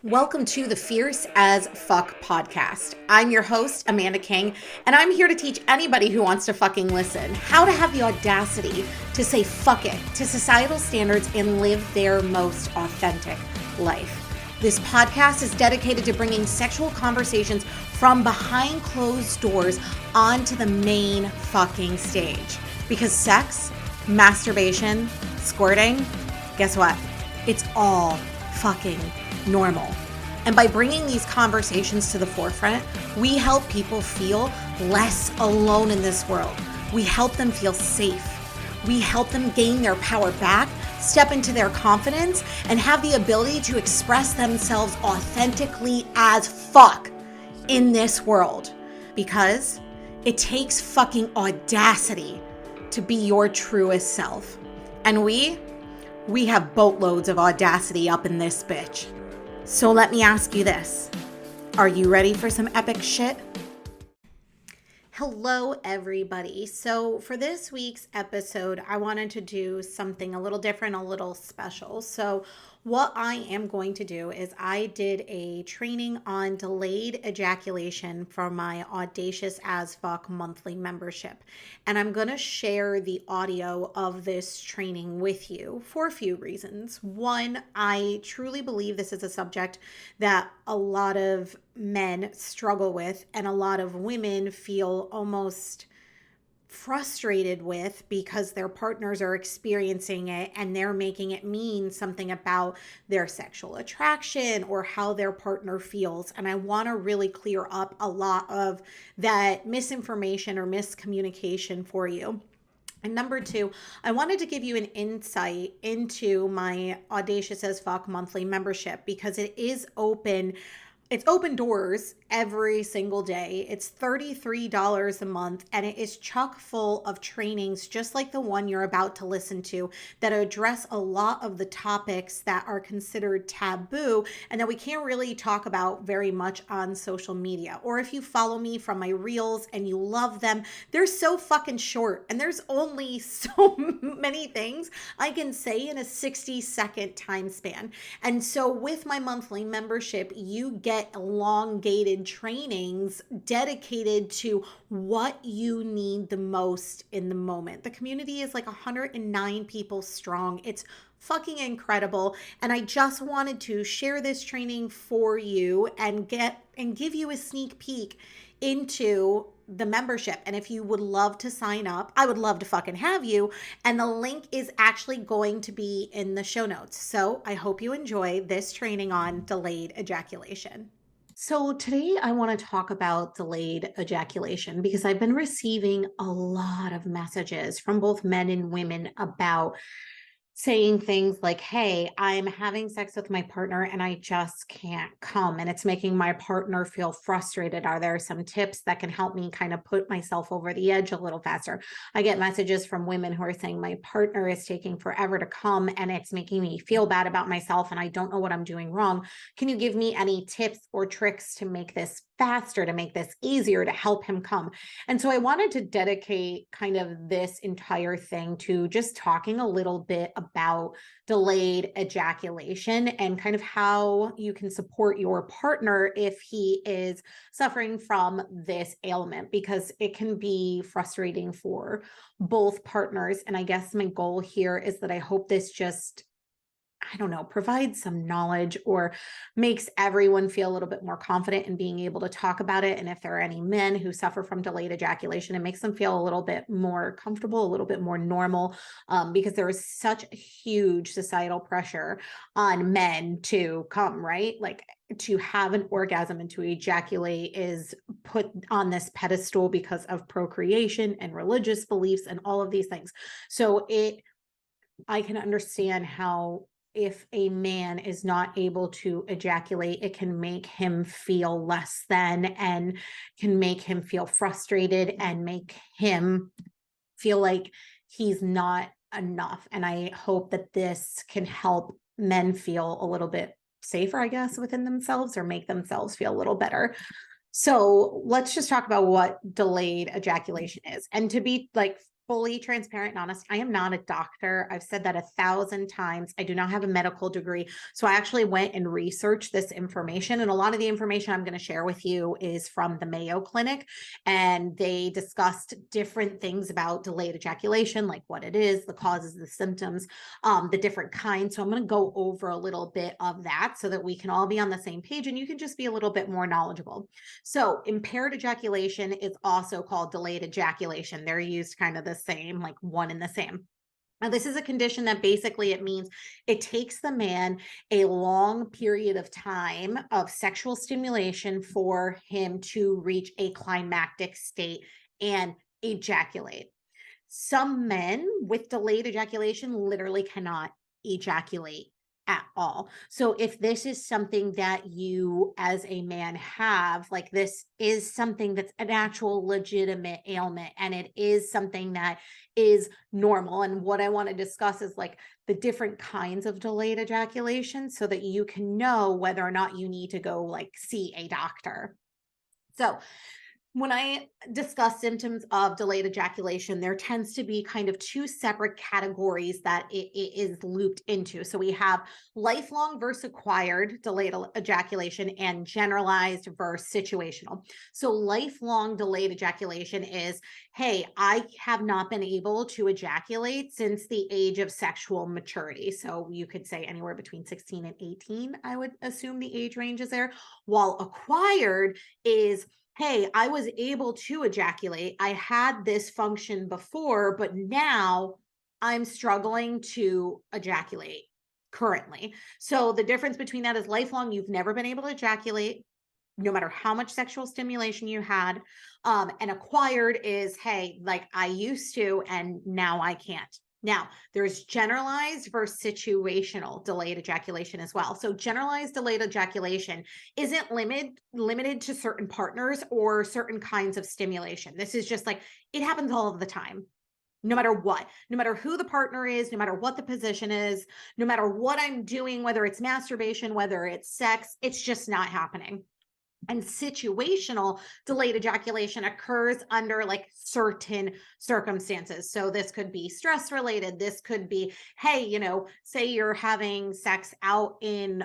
Welcome to the Fierce as Fuck podcast. I'm your host, Amanda King, and I'm here to teach anybody who wants to fucking listen how to have the audacity to say fuck it to societal standards and live their most authentic life. This podcast is dedicated to bringing sexual conversations from behind closed doors onto the main fucking stage. Because sex, masturbation, squirting, guess what? It's all fucking normal. And by bringing these conversations to the forefront, we help people feel less alone in this world. We help them feel safe. We help them gain their power back, step into their confidence, and have the ability to express themselves authentically as fuck in this world. Because it takes fucking audacity to be your truest self. And we have boatloads of audacity up in this bitch. So let me ask you this. Are you ready for some epic shit? Hello, everybody. So for this week's episode, I wanted to do something a little different, a little special. So what I am going to do is I did a training on delayed ejaculation for my Audacious as Fuck monthly membership. And I'm going to share the audio of this training with you for a few reasons. One, I truly believe this is a subject that a lot of men struggle with and a lot of women feel almost frustrated with because their partners are experiencing it and they're making it mean something about their sexual attraction or how their partner feels. And I want to really clear up a lot of that misinformation or miscommunication for you. And number two, I wanted to give you an insight into my Audacious as Fuck monthly membership because it is open. It's open doors every single day. It's $33 a month, and it is chock full of trainings just like the one you're about to listen to that address a lot of the topics that are considered taboo and that we can't really talk about very much on social media. Or if you follow me from my reels and you love them, they're so fucking short and there's only so many things I can say in a 60-second time span. And so with my monthly membership, you get elongated trainings dedicated to what you need the most in the moment. The community is like 109 people strong. It's fucking incredible. And I just wanted to share this training for you and give you a sneak peek into the membership. And if you would love to sign up, I would love to fucking have you. And the link is actually going to be in the show notes. So I hope you enjoy this training on delayed ejaculation. So today I want to talk about delayed ejaculation because I've been receiving a lot of messages from both men and women about saying things like, hey, I'm having sex with my partner and I just can't come and it's making my partner feel frustrated. Are there some tips that can help me kind of put myself over the edge a little faster? I get messages from women who are saying my partner is taking forever to come and it's making me feel bad about myself and I don't know what I'm doing wrong. Can you give me any tips or tricks to make this faster, to make this easier, to help him come? And so I wanted to dedicate kind of this entire thing to just talking a little bit about delayed ejaculation and kind of how you can support your partner if he is suffering from this ailment, because it can be frustrating for both partners. And I guess my goal here is that I hope this just provides some knowledge or makes everyone feel a little bit more confident in being able to talk about it. And if there are any men who suffer from delayed ejaculation, it makes them feel a little bit more comfortable, a little bit more normal, because there is such a huge societal pressure on men to come, right? Like to have an orgasm and to ejaculate is put on this pedestal because of procreation and religious beliefs and all of these things. So I can understand how if a man is not able to ejaculate, it can make him feel less than and can make him feel frustrated and make him feel like he's not enough. And I hope that this can help men feel a little bit safer, I guess, within themselves or make themselves feel a little better. So let's just talk about what delayed ejaculation is. And to be like fully transparent and honest, I am not a doctor. I've said that 1,000 times. I do not have a medical degree. So I actually went and researched this information. And a lot of the information I'm going to share with you is from the Mayo Clinic. And they discussed different things about delayed ejaculation, like what it is, the causes, the symptoms, the different kinds. So I'm going to go over a little bit of that so that we can all be on the same page and you can just be a little bit more knowledgeable. So impaired ejaculation is also called delayed ejaculation. They're used kind of the same, like one and the same. Now, this is a condition that basically it means it takes the man a long period of time of sexual stimulation for him to reach a climactic state and ejaculate. Some men with delayed ejaculation literally cannot ejaculate at all. So if this is something that you as a man have, like this is something that's an actual legitimate ailment and it is something that is normal. And what I want to discuss is like the different kinds of delayed ejaculation so that you can know whether or not you need to go like see a doctor. So when I discuss symptoms of delayed ejaculation, there tends to be kind of two separate categories that it is looped into. So we have lifelong versus acquired delayed ejaculation and generalized versus situational. So lifelong delayed ejaculation is, hey, I have not been able to ejaculate since the age of sexual maturity. So you could say anywhere between 16 and 18, I would assume the age range is there. While acquired is, hey, I was able to ejaculate. I had this function before, but now I'm struggling to ejaculate currently. So the difference between that is lifelong, you've never been able to ejaculate, no matter how much sexual stimulation you had. And acquired is, hey, like I used to, and now I can't. Now, there's generalized versus situational delayed ejaculation as well. So generalized delayed ejaculation isn't limited to certain partners or certain kinds of stimulation. This is just like, it happens all of the time. No matter what, no matter who the partner is, no matter what the position is, no matter what I'm doing, whether it's masturbation, whether it's sex, it's just not happening. And situational delayed ejaculation occurs under like certain circumstances. So this could be stress related. This could be, hey, say you're having sex out in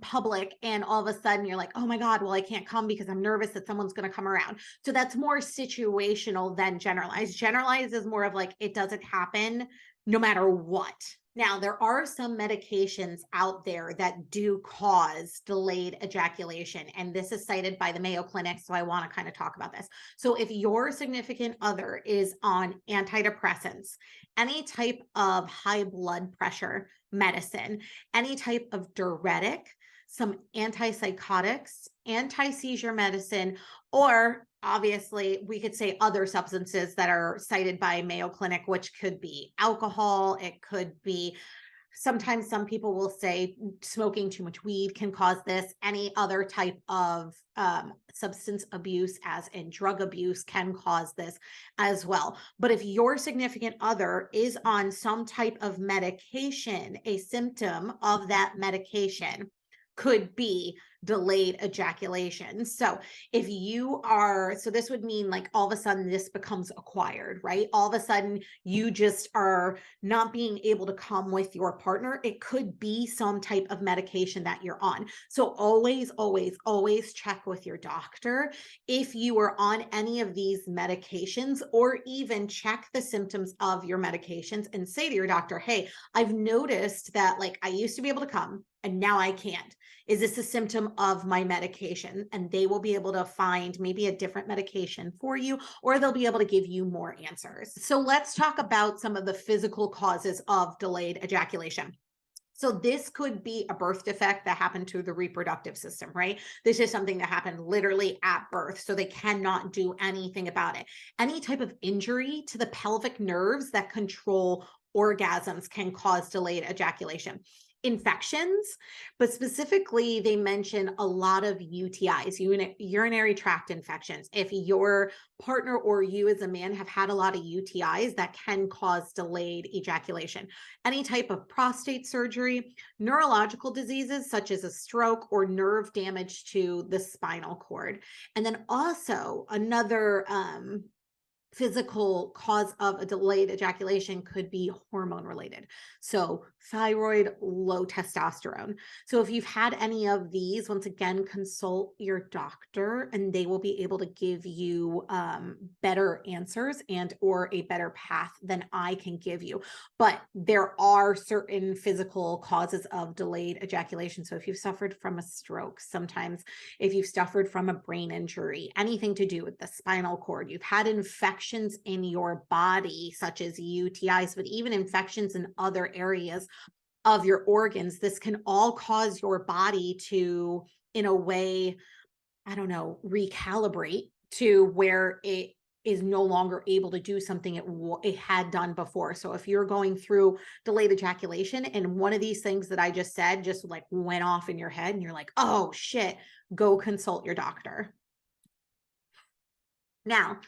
public and all of a sudden you're like, oh my God, well, I can't come because I'm nervous that someone's going to come around. So that's more situational than generalized. Generalized is more of like, it doesn't happen no matter what. Now, there are some medications out there that do cause delayed ejaculation, and this is cited by the Mayo Clinic, so I want to kind of talk about this. So if your significant other is on antidepressants, any type of high blood pressure medicine, any type of diuretic, some antipsychotics, anti-seizure medicine, or obviously we could say other substances that are cited by Mayo Clinic, which could be alcohol, it could be, sometimes some people will say smoking too much weed can cause this. Any other type of substance abuse, as in drug abuse, can cause this as well. But if your significant other is on some type of medication, a symptom of that medication could be delayed ejaculation. So if you are, so this would mean like all of a sudden this becomes acquired, right? All of a sudden you just are not being able to come with your partner. It could be some type of medication that you're on. So always, always, always check with your doctor if you are on any of these medications, or even check the symptoms of your medications and say to your doctor, hey, I've noticed that like I used to be able to come and now I can't. Is this a symptom of my medication? And they will be able to find maybe a different medication for you, or they'll be able to give you more answers. So let's talk about some of the physical causes of delayed ejaculation. So this could be a birth defect that happened to the reproductive system, right? This is something that happened literally at birth, so they cannot do anything about it. Any type of injury to the pelvic nerves that control orgasms can cause delayed ejaculation. Infections, but specifically they mention a lot of UTIs, urinary tract infections. If your partner or you as a man have had a lot of UTIs, that can cause delayed ejaculation. Any type of prostate surgery, neurological diseases such as a stroke or nerve damage to the spinal cord. And then also another physical cause of a delayed ejaculation could be hormone related. So, thyroid, low testosterone. So, if you've had any of these, once again, consult your doctor and they will be able to give you better answers and or a better path than I can give you. But there are certain physical causes of delayed ejaculation. So, if you've suffered from a stroke, sometimes if you've suffered from a brain injury, anything to do with the spinal cord, you've had infections in your body, such as UTIs, but even infections in other areas of your organs, this can all cause your body to, in a way, I don't know, recalibrate to where it is no longer able to do something it had done before. So if you're going through delayed ejaculation and one of these things that I just said just like went off in your head and you're like, oh shit, go consult your doctor. Now,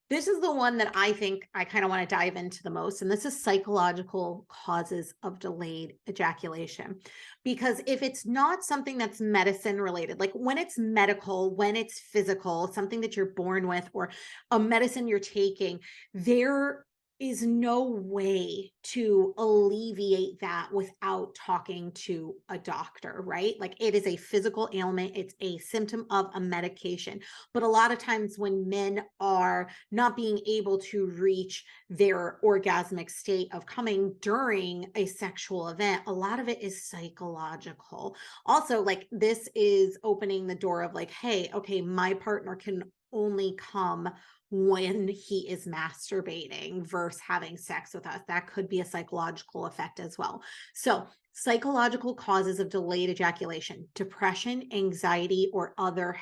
this is the one that I think I kind of want to dive into the most, and this is psychological causes of delayed ejaculation. Because if it's not something that's medicine related, like when it's medical, when it's physical, something that you're born with, or a medicine you're taking, there is no way to alleviate that without talking to a doctor, right? Like it is a physical ailment, it's a symptom of a medication. But a lot of times when men are not being able to reach their orgasmic state of coming during a sexual event, a lot of it is psychological. Also, like this is opening the door of like, hey, okay, my partner can only come when he is masturbating versus having sex with us. That could be a psychological effect as well. So, psychological causes of delayed ejaculation, depression, anxiety, or other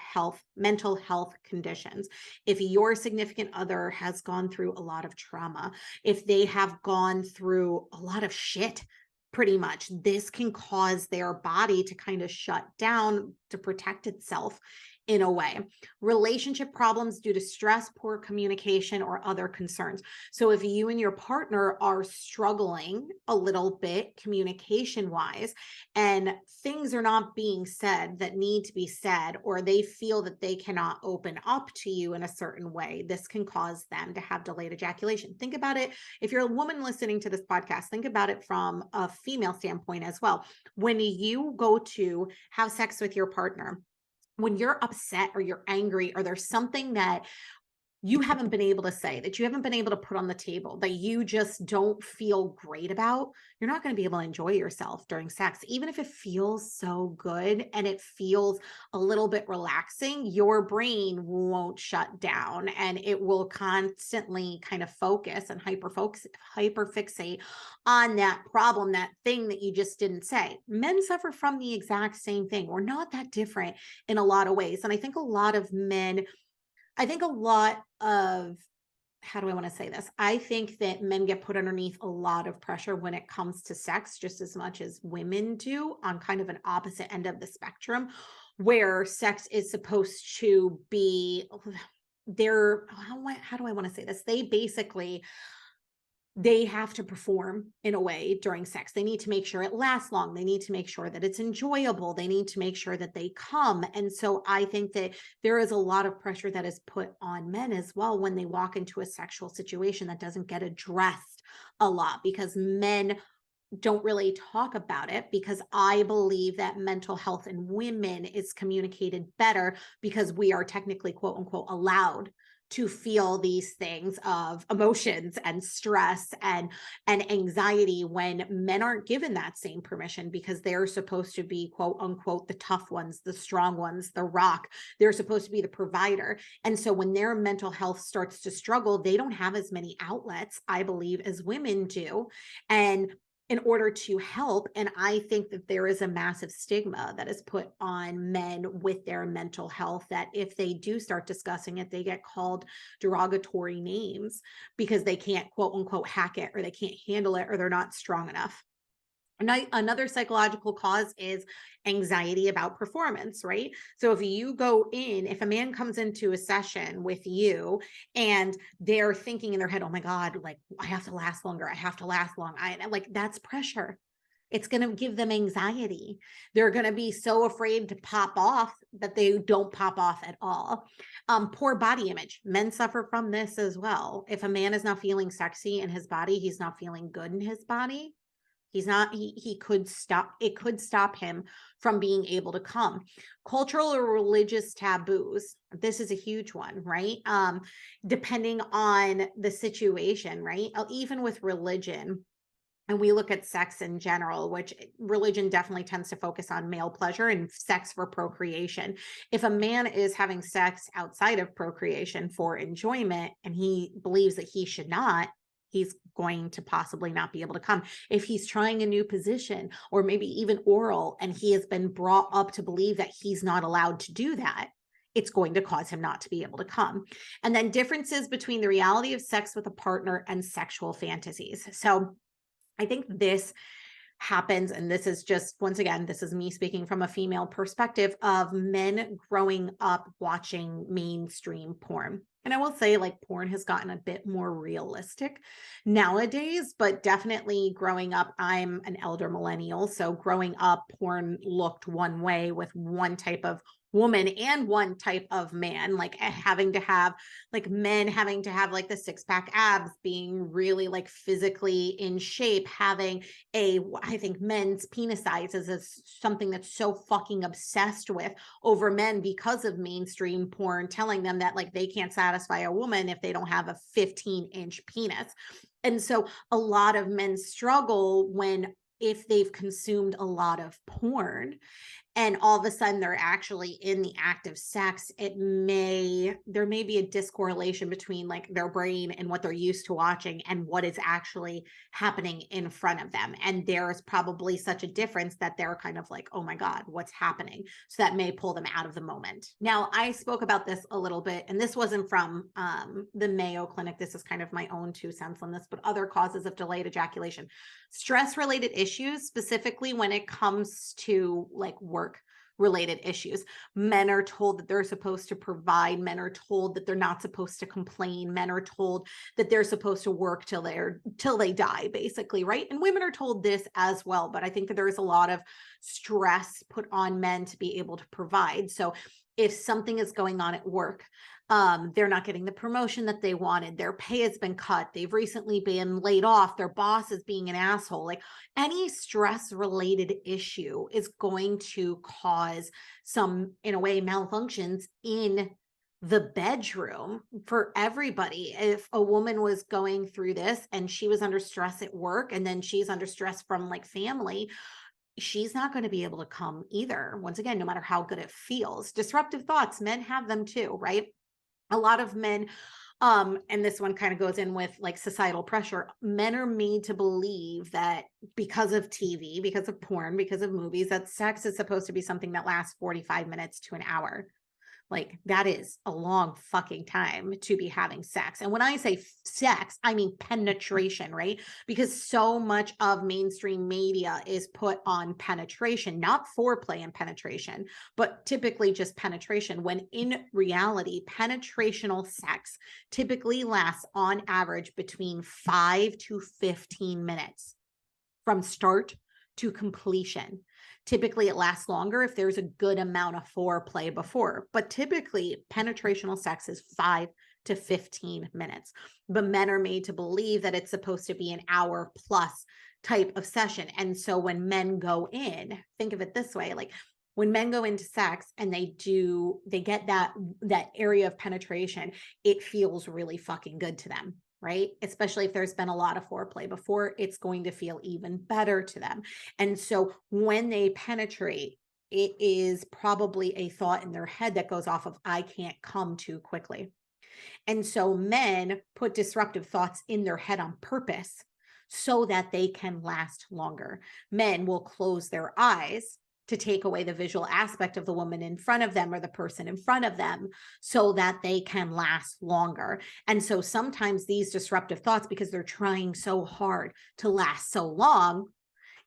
mental health conditions. If your significant other has gone through a lot of trauma, if they have gone through a lot of shit, pretty much, this can cause their body to kind of shut down to protect itself in a way. Relationship problems due to stress, poor communication, or other concerns. So if you and your partner are struggling a little bit communication wise and things are not being said that need to be said, or they feel that they cannot open up to you in a certain way, this can cause them to have delayed ejaculation. Think about it. If you're a woman listening to this podcast, think about it from a female standpoint as well. When you go to have sex with your partner, when you're upset or you're angry or there's something that you haven't been able to say, that you haven't been able to put on the table, that you just don't feel great about, you're not going to be able to enjoy yourself during sex. Even if it feels so good and it feels a little bit relaxing, your brain won't shut down and it will constantly kind of focus and hyperfixate on that problem, that thing that you just didn't say. Men suffer from the exact same thing. We're not that different in a lot of ways. And I think a lot of men, I think a lot of, how do I want to say this? I think that men get put underneath a lot of pressure when it comes to sex, just as much as women do, on kind of an opposite end of the spectrum, where sex is supposed to be their, how do I want to say this? They have to perform in a way during sex. They need to make sure it lasts long. They need to make sure that it's enjoyable. They need to make sure that they come. And so I think that there is a lot of pressure that is put on men as well when they walk into a sexual situation that doesn't get addressed a lot, because men don't really talk about it, because I believe that mental health in women is communicated better because we are technically, quote unquote, allowed to feel these things of emotions and stress and anxiety, when men aren't given that same permission, because they're supposed to be, quote unquote, the tough ones, the strong ones, the rock. They're supposed to be the provider. And so when their mental health starts to struggle, they don't have as many outlets, I believe, as women do. And in order to help. And I think that there is a massive stigma that is put on men with their mental health, that if they do start discussing it, they get called derogatory names because they can't, quote unquote, hack it, or they can't handle it, or they're not strong enough. Another psychological cause is anxiety about performance, right? So if a man comes into a session with you and they're thinking in their head, oh my God, like I have to last longer, I have to last long. Like that's pressure. It's going to give them anxiety. They're going to be so afraid to pop off that they don't pop off at all. Poor body image. Men suffer from this as well. If a man is not feeling sexy in his body, he's not feeling good in his body. He's not, he could stop, it could stop him from being able to come. Cultural or religious taboos. This is a huge one, right? Depending on the situation, right? Even with religion, and we look at sex in general, which religion definitely tends to focus on male pleasure and sex for procreation. If a man is having sex outside of procreation for enjoyment and he believes that he should not, he's going to possibly not be able to come. If he's trying a new position or maybe even oral, and he has been brought up to believe that he's not allowed to do that, it's going to cause him not to be able to come. And then differences between the reality of sex with a partner and sexual fantasies. So I think this happens, and this is just, once again, this is me speaking from a female perspective of men growing up watching mainstream porn. And I will say, like, porn has gotten a bit more realistic nowadays, but definitely growing up, I'm an elder millennial. So growing up, porn looked one way with one type of woman and one type of man, like having to have, like, men having to have like the six-pack abs, being really like physically in shape, having I think men's penis sizes is something that's so fucking obsessed with over men because of mainstream porn telling them that like they can't satisfy a woman if they don't have a 15-inch penis. And so a lot of men struggle when, if they've consumed a lot of porn and all of a sudden they're actually in the act of sex, there may be a discorrelation between like their brain and what they're used to watching and what is actually happening in front of them. And there's probably such a difference that they're kind of like, oh my God, what's happening? So that may pull them out of the moment. Now, I spoke about this a little bit, and this wasn't from the Mayo Clinic. This is kind of my own 2 cents on this, but other causes of delayed ejaculation. Stress-related issues, specifically when it comes to like work related issues. Men are told that they're supposed to provide. Men are told that they're not supposed to complain. Men are told that they're supposed to work till they die, basically, right? And women are told this as well, but I think that there is a lot of stress put on men to be able to provide. So if something is going on at work, they're not getting the promotion that they wanted, their pay has been cut, they've recently been laid off, their boss is being an asshole, like any stress related issue is going to cause some, in a way, malfunctions in the bedroom for everybody. If a woman was going through this and she was under stress at work, and then she's under stress from like family, she's not going to be able to come either. Once again, no matter how good it feels. Disruptive thoughts, men have them too, right? A lot of men, and this one kind of goes in with like societal pressure, men are made to believe that because of TV, because of porn, because of movies, that sex is supposed to be something that lasts 45 minutes to an hour. Like, that is a long fucking time to be having sex. And when I say sex, I mean penetration, right? Because so much of mainstream media is put on penetration, not foreplay and penetration, but typically just penetration, when in reality, penetrational sex typically lasts on average between 5 to 15 minutes from start to completion. Typically, it lasts longer if there's a good amount of foreplay before, but typically penetrational sex is 5 to 15 minutes. But men are made to believe that it's supposed to be an hour plus type of session. And so when men go in, think of it this way, like when men go into sex and they get that area of penetration, it feels really fucking good to them, right? Especially if there's been a lot of foreplay before, it's going to feel even better to them. And so when they penetrate, it is probably a thought in their head that goes off of, I can't come too quickly. And so men put disruptive thoughts in their head on purpose so that they can last longer. Men will close their eyes to take away the visual aspect of the woman in front of them or the person in front of them so that they can last longer. And so sometimes these disruptive thoughts, because they're trying so hard to last so long,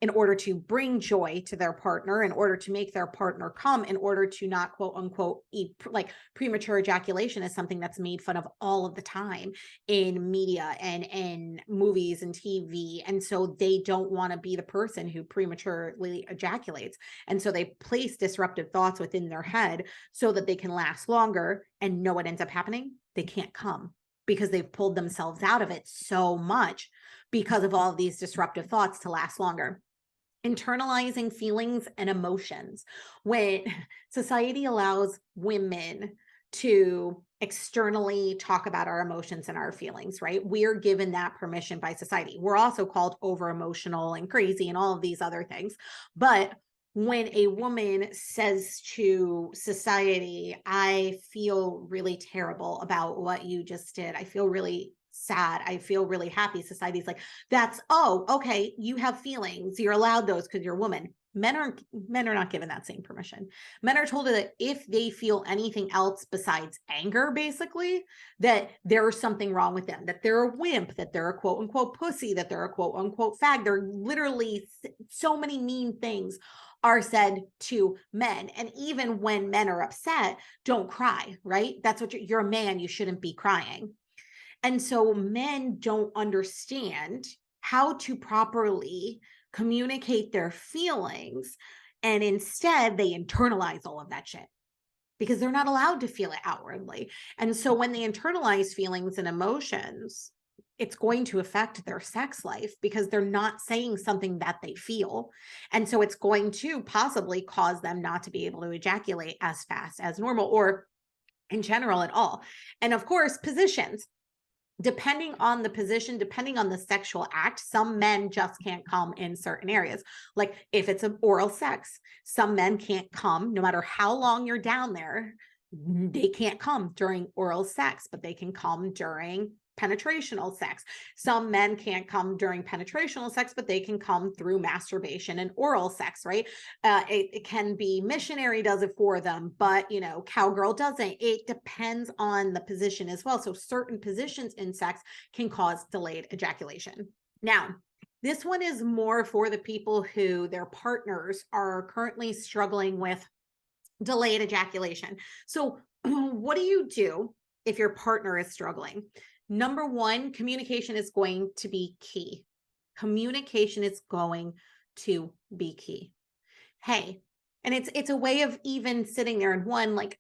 in order to bring joy to their partner, in order to make their partner come, in order to not quote unquote eat. Like premature ejaculation is something that's made fun of all of the time in media and in movies and TV. And so they don't want to be the person who prematurely ejaculates. And so they place disruptive thoughts within their head so that they can last longer. And know what ends up happening? They can't come because they've pulled themselves out of it so much because of all of these disruptive thoughts to last longer. Internalizing feelings and emotions. When society allows women to externally talk about our emotions and our feelings, right? We're given that permission by society. We're also called over emotional and crazy and all of these other things. But when a woman says to society, I feel really terrible about what you just did, I feel really sad, I feel really happy, society's like, that's, oh, okay, you have feelings, you're allowed those because you're a woman. Men are not given that same permission. Men are told that if they feel anything else besides anger, basically, that there's something wrong with them, that they're a wimp, that they're a quote unquote pussy, that they're a quote unquote fag. They're literally so many mean things are said to men. And even when men are upset, don't cry, right? That's what you're a man, you shouldn't be crying. And so men don't understand how to properly communicate their feelings. And instead, they internalize all of that shit because they're not allowed to feel it outwardly. And so when they internalize feelings and emotions, it's going to affect their sex life because they're not saying something that they feel. And so it's going to possibly cause them not to be able to ejaculate as fast as normal or in general at all. And of course, positions. Depending on the position, depending on the sexual act, some men just can't come in certain areas. Like if it's an oral sex, some men can't come no matter how long you're down there. They can't come during oral sex, but they can come during penetrational sex. Some men can't come during penetrational sex, but they can come through masturbation and oral sex, right? It can be missionary does it for them, but cowgirl doesn't. It depends on the position as well. So certain positions in sex can cause delayed ejaculation. Now, this one is more for the people who their partners are currently struggling with delayed ejaculation. So what do you do if your partner is struggling? Number one, communication is going to be key. Communication is going to be key. Hey, and it's a way of even sitting there and one, like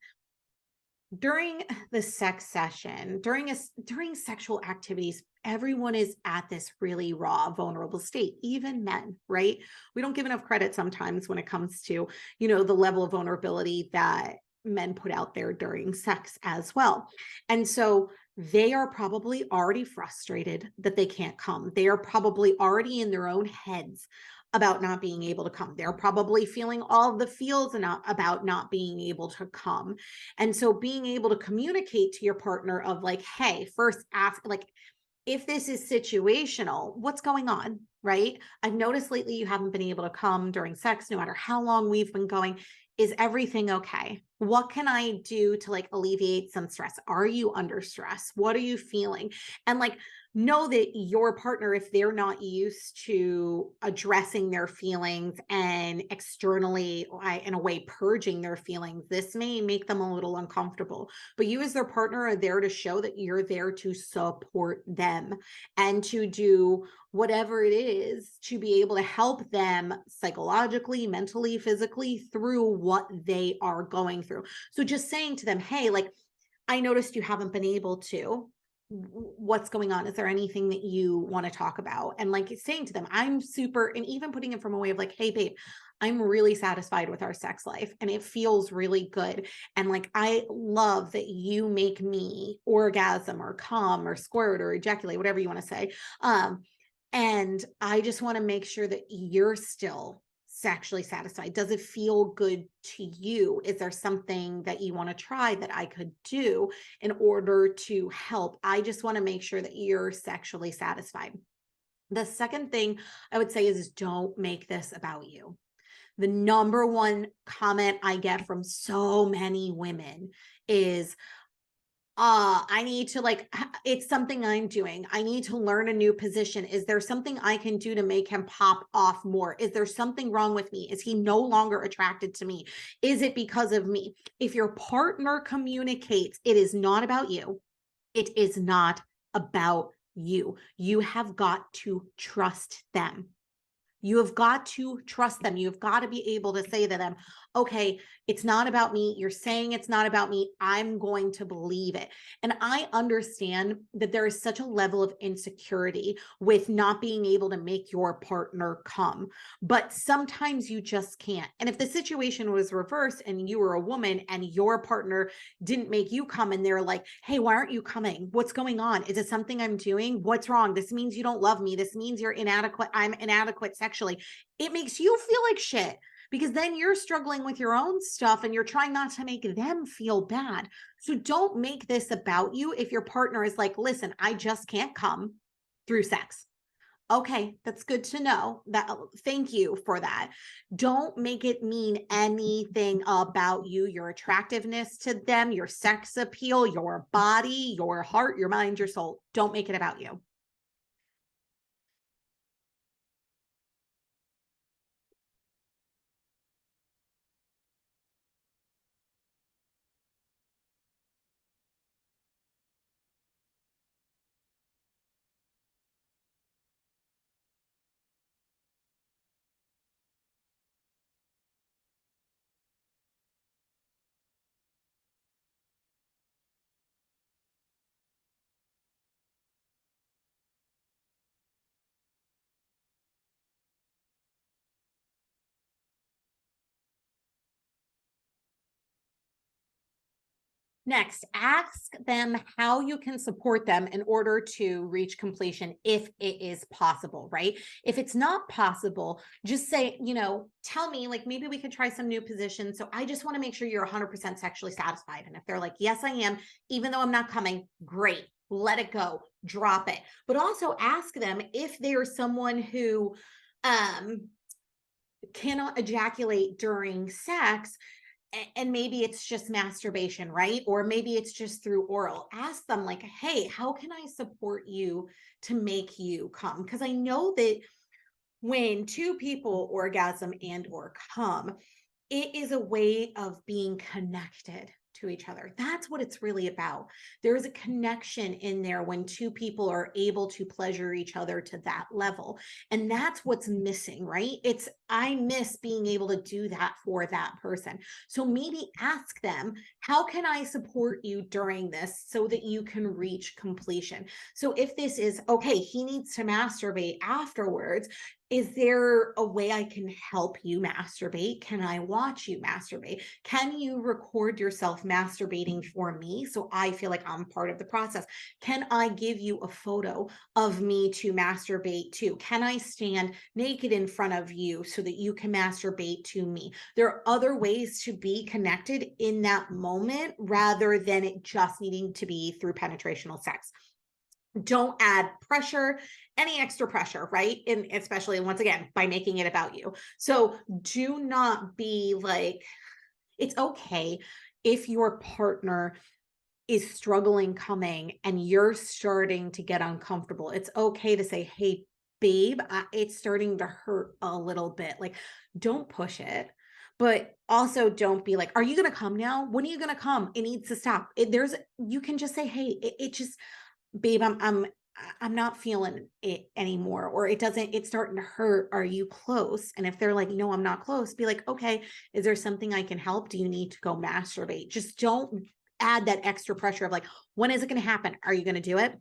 during the sex session, during sexual activities, everyone is at this really raw, vulnerable state, even men, right? We don't give enough credit sometimes when it comes to, the level of vulnerability that men put out there during sex as well. And so they are probably already frustrated that they can't come. They are probably already in their own heads about not being able to come. They're probably feeling all of the feels about not being able to come. And so being able to communicate to your partner of like, hey, first ask, like, if this is situational, what's going on, right? I've noticed lately you haven't been able to come during sex, no matter how long we've been going. Is everything okay? What can I do to like alleviate some stress? Are you under stress? What are you feeling? And like, know that your partner, if they're not used to addressing their feelings and externally, in a way, purging their feelings, this may make them a little uncomfortable. But you as their partner are there to show that you're there to support them and to do whatever it is to be able to help them psychologically, mentally, physically through what they are going through. So just saying to them, hey, like, I noticed you haven't been able to. What's going on? Is there anything that you want to talk about? And like saying to them, I'm super, and even putting it from a way of like, hey, babe, I'm really satisfied with our sex life and it feels really good. And like, I love that you make me orgasm or come or squirt or ejaculate, whatever you want to say. And I just want to make sure that you're still sexually satisfied. Does it feel good to you? Is there something that you want to try that I could do in order to help? I just want to make sure that you're sexually satisfied. The second thing I would say is don't make this about you. The number one comment I get from so many women is, I need to it's something I'm doing. I need to learn a new position. Is there something I can do to make him pop off more? Is there something wrong with me? Is he no longer attracted to me? Is it because of me? If your partner communicates, it is not about you. It is not about you. You have got to trust them. You have got to trust them. You've got to be able to say to them, okay, it's not about me. You're saying it's not about me. I'm going to believe it. And I understand that there is such a level of insecurity with not being able to make your partner come, but sometimes you just can't. And if the situation was reversed and you were a woman and your partner didn't make you come and they're like, hey, why aren't you coming? What's going on? Is it something I'm doing? What's wrong? This means you don't love me. This means you're inadequate. I'm inadequate sexually. It makes you feel like shit because then you're struggling with your own stuff and you're trying not to make them feel bad. So don't make this about you. If your partner is like, listen, I just can't come through sex. Okay, that's good to know. That thank you for that. Don't make it mean anything about you, your attractiveness to them, your sex appeal, your body, your heart, your mind, your soul. Don't make it about you. Next, ask them how you can support them in order to reach completion if it is possible, right? If it's not possible, just say, tell me, like maybe we could try some new positions. So I just want to make sure you're 100% sexually satisfied. And if they're like, yes, I am, even though I'm not coming, great, let it go, drop it. But also ask them if they're someone who cannot ejaculate during sex and maybe it's just masturbation, right? Or maybe it's just through oral. Ask them like, hey, how can I support you to make you come? Because I know that when two people orgasm and or come, it is a way of being connected to each other. That's what it's really about. There's a connection in there when two people are able to pleasure each other to that level. And that's what's missing, right? I miss being able to do that for that person. So maybe ask them, how can I support you during this so that you can reach completion? So if this is, okay, he needs to masturbate afterwards, is there a way I can help you masturbate? Can I watch you masturbate? Can you record yourself masturbating for me so I feel like I'm part of the process? Can I give you a photo of me to masturbate to? Can I stand naked in front of you so that you can masturbate to me? There are other ways to be connected in that moment rather than it just needing to be through penetrational sex. Don't add pressure, any extra pressure, right? And especially once again, by making it about you. So do not be like, it's okay if your partner is struggling coming and you're starting to get uncomfortable. It's okay to say, hey, babe, it's starting to hurt a little bit. Like, don't push it. But also don't be like, are you going to come now? When are you going to come? It needs to stop. You can just say, hey, it just, babe, I'm not feeling it anymore, or it's starting to hurt. Are you close? And if they're like, no, I'm not close, be like, okay, is there something I can help? Do you need to go masturbate? Just don't add that extra pressure of like, when is it going to happen? Are you going to do it?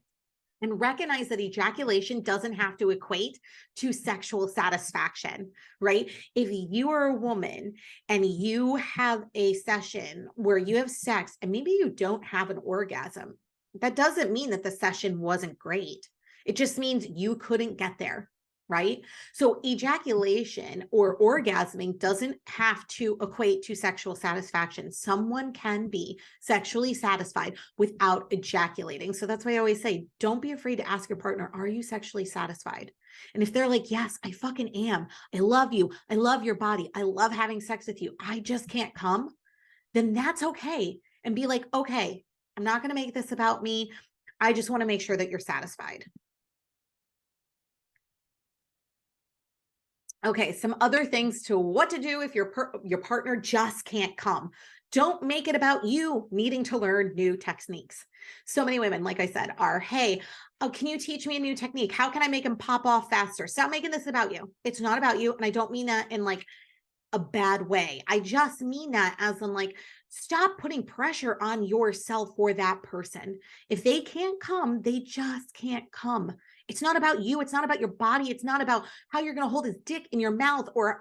And recognize that ejaculation doesn't have to equate to sexual satisfaction, right? If you are a woman and you have a session where you have sex and maybe you don't have an orgasm, that doesn't mean that the session wasn't great. It just means you couldn't get there, right? So ejaculation or orgasming doesn't have to equate to sexual satisfaction. Someone can be sexually satisfied without ejaculating. So that's why I always say, don't be afraid to ask your partner, are you sexually satisfied? And if they're like, yes, I fucking am. I love you. I love your body. I love having sex with you. I just can't come. Then that's okay. And be like, okay, I'm not going to make this about me. I just want to make sure that you're satisfied. Okay, some other things to what to do if your partner just can't come. Don't make it about you needing to learn new techniques. So many women, like I said, are, hey, oh, can you teach me a new technique? How can I make him pop off faster? Stop making this about you. It's not about you. And I don't mean that in like a bad way. I just mean that as in like, stop putting pressure on yourself for that person. If they can't come, they just can't come. It's not about you. It's not about your body. It's not about how you're going to hold his dick in your mouth or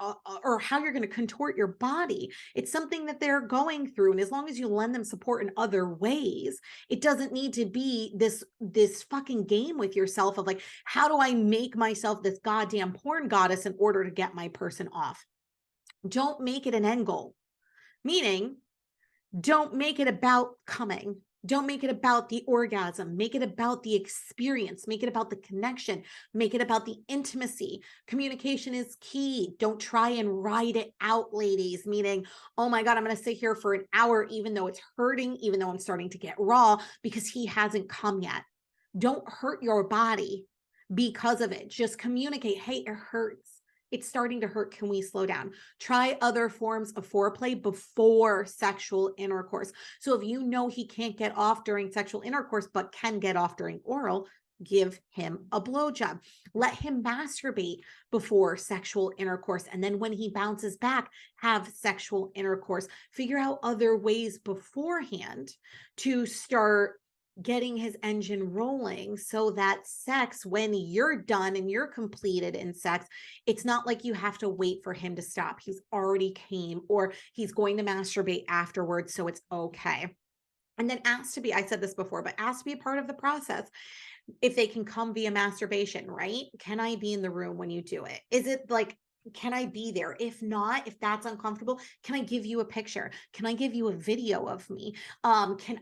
how you're going to contort your body. It's something that they're going through. And as long as you lend them support in other ways, it doesn't need to be this fucking game with yourself of like, how do I make myself this goddamn porn goddess in order to get my person off? Don't make it an end goal, meaning don't make it about coming. Don't make it about the orgasm. Make it about the experience. Make it about the connection. Make it about the intimacy. Communication is key. Don't try and ride it out, ladies, meaning, oh my God, I'm going to sit here for an hour, even though it's hurting, even though I'm starting to get raw because he hasn't come yet. Don't hurt your body because of it. Just communicate. Hey, it hurts. It's starting to hurt. Can we slow down? Try other forms of foreplay before sexual intercourse. So if you know he can't get off during sexual intercourse, but can get off during oral, give him a blowjob. Let him masturbate before sexual intercourse. And then when he bounces back, have sexual intercourse. Figure out other ways beforehand to start getting his engine rolling so that sex, when you're done and you're completed in sex, it's not like you have to wait for him to stop. He's already came, or he's going to masturbate afterwards, so it's okay. And then ask to be, I said this before, but ask to be a part of the process. If they can come via masturbation, right? Can I be in the room when you do it? Is it like, can I be there? If not, if that's uncomfortable, can I give you a picture? Can I give you a video of me? Can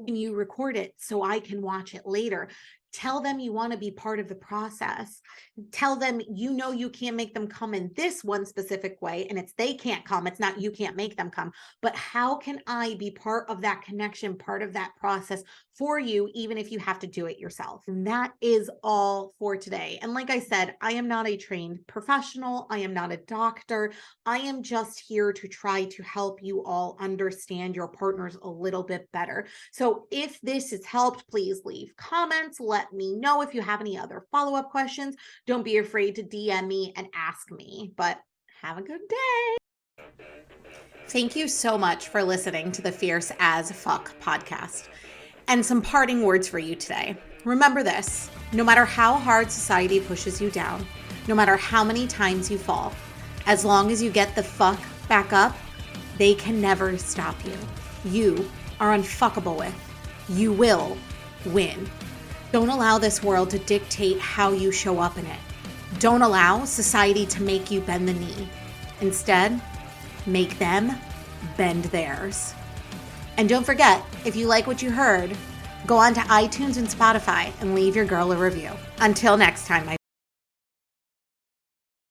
you record it so I can watch it later? Tell them you want to be part of the process. Tell them, you can't make them come in this one specific way, and it's they can't come. It's not you can't make them come, but how can I be part of that connection, part of that process for you, even if you have to do it yourself? And that is all for today. And like I said, I am not a trained professional. I am not a doctor. I am just here to try to help you all understand your partners a little bit better. So if this has helped, please leave comments. Let me know if you have any other follow-up questions. Don't be afraid to DM me and ask me, but have a good day. Thank you so much for listening to the Fierce as Fuck podcast. And some parting words for you today. Remember this: no matter how hard society pushes you down, no matter how many times you fall, as long as you get the fuck back up, they can never stop you. You are unfuckable with. You will win. Don't allow this world to dictate how you show up in it. Don't allow society to make you bend the knee. Instead, make them bend theirs. And don't forget, if you like what you heard, go on to iTunes and Spotify and leave your girl a review. Until next time, my